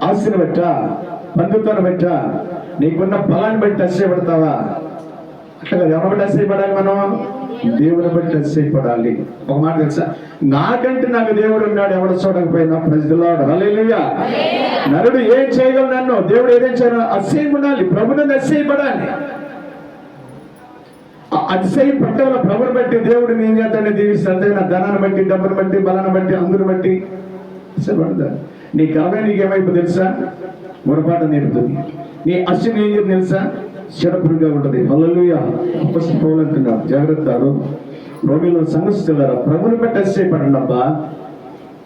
ఆస్తిని బట్టా, బంధుత్వాన్ని బట్టా, నీకున్న బలాన్ని బట్టి అతిశయపడతావా? అట్లా కదా. ఎవరి బట్టి అతిశయపడాలి? మనం దేవుని బట్టి అతిశయపడాలి. ఒక మాట తెలుసా, నాకంటే నాకు దేవుడు ఉన్నాడు, ఎవడు చూడకపోయినా. ప్రజలు హల్లెలూయా. నరుడు ఏం చేయగలడు? నన్ను దేవుడు ఏదేం చేయాలి? అతిశయం ఉండాలి, ప్రభుని అతిశయపడాలి. అతిశయం పట్టేవాళ్ళ ప్రభుని బట్టి దేవుడు ఏం చేస్తాడని దీవిస్తాడు. నా ధనాన్ని బట్టి, డబ్బుని బట్టి, బలాన్ని బట్టి, అందరిని బట్టి అతిశయపడతాడు. నీ గర్వం నీకేమైపు తెలుసా? పొరపాటు నేర్పుతుంది. నీ అశ్వం ఏం చేసి తెలుసా? చెడపురుగా ఉంటుంది. హల్లెలూయా. అపొస్తలుడు పౌలు అంటున్నాడు, జాగ్రత్త రోమిలో సంఘస్థులారా, ప్రభుని బట్టి అతిశయపడండి అబ్బా.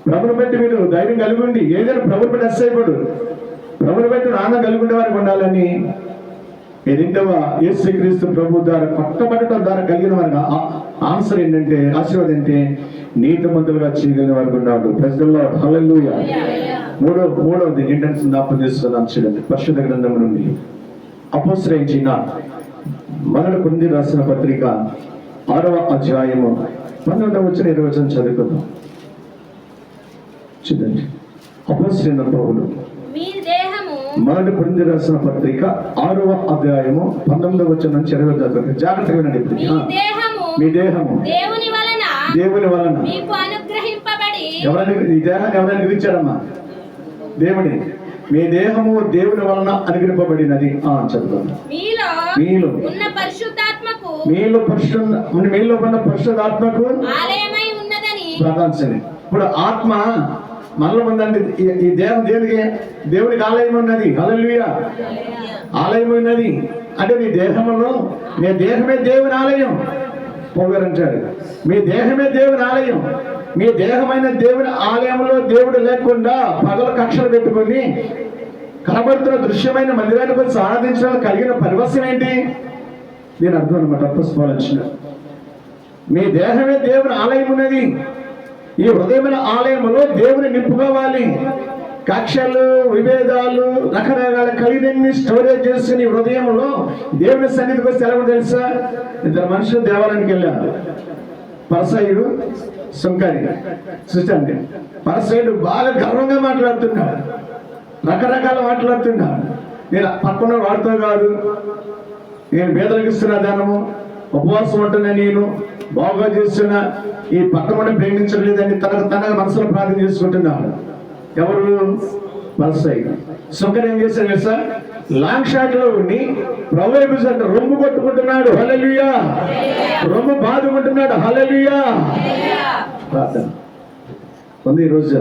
ప్రభుని బట్టి మీరు ధైర్యం కలిగి ఉండి, ఏదైనా ప్రభుని బట్టి అతిశయపడు. ప్రభుని బట్టి ఆనందం కలిగి ఉండే వారికి ఉండాలని ఏదింటవా యేసుక్రీస్తు ప్రభు ద్వారా పట్టబడటం ద్వారా కలిగిన వారికి ఆన్సర్ ఏంటంటే, ఆశీర్వాదం ఏంటంటే నీతిమంతులుగా చేయగలిగిన వారికి ఉన్నాడు. ప్రజల్లో హల్లెలూయా. మూడవది ఏంటంటే జ్ఞాపకం చేస్తున్నాం చూడండి, పరిశుద్ధ గ్రంథం నుండి అపోస్తలుడైన మొదటి కొరింథీయులకు రాసిన పత్రిక 6వ అధ్యాయము 19వ వచనం 20వ వచనం చదువుకుందాం. చూడండి, అపోస్తలుడైన పౌలు మొదటి కొరింథీయులకు రాసిన పత్రిక 6వ అధ్యాయము 19వ వచనం నుంచి 20వ చదువుకుందాం. జాగ్రత్తగా వినండి. ఇప్పుడు మీ దేహము దేవుని వలన ఎవరైనా ఈ దేహాన్ని ఎవరైనా విధించారమ్మా? దేవుని. మీ దేహము దేవుని వలన అనుగ్రహింపబడినది. చదువుతాను. మీలో ఉన్న పరిశుద్ధాత్మకు ప్రధాన. ఇప్పుడు ఆత్మ మనలో ఉందండి. ఈ దేహం దేవునికి ఆలయం ఉన్నది. హల్లెలూయా. ఆలయం ఉన్నది అంటే నీ దేహంలో, నీ దేహమే దేవుని ఆలయం. పౌలు అంటాడు, మీ దేహమే దేవుని ఆలయం. మీ దేహమైన దేవుని ఆలయంలో దేవుడు లేకుండా పగల కక్షలు పెట్టుకొని కనబడుతున్న దృశ్యమైన మందిరాన్ని గురించి ఆరాధించడానికి కలిగిన పరివశం ఏంటి? దీని అర్థం అనమాట. అప్పొస్తలుడు, మీ దేహమే దేవుని ఆలయం ఉన్నది. ఈ హృదయమైన ఆలయంలో దేవుని నింపుకోవాలి. కక్షలు, విభేదాలు, రకరకాల ఖరీదన్ని స్టోరేజ్ చేసుకుని హృదయంలో దేవుని సన్నిధికి వస్తే ఎలా తెలుసా? ఇద్దరు మనుషులు దేవాలయానికి వెళ్ళారు. పరసయుడు, సుంకరి. చూసండి, పరసయుడు బాగా గర్వంగా మాట్లాడుతున్నాడు, రకరకాల మాట్లాడుతున్నాడు. నేను పక్కన వాడితో కాదు, నేను పేదలకు ఇస్తున్న ధనము, ఉపవాసం ఉంటున్నా, నేను బాగా చేస్తున్నా, ఈ పక్కన ప్రేమించలేదని తన మనసులో ప్రార్థన చేసుకుంటున్నాడు. ఎవరు? పరసయుడు. సుంకరి ఏం చేశాడు తెలుసా? లాంగ్ షాట్ లో ఉండి ప్రభు రొమ్ము కొట్టుకుంటున్నాడు. హల్లెలూయా. రొమ్ము బాదుకుంటున్నాడు. హల్లెలూయా. ప్రార్థన ఉంది ఈరోజు.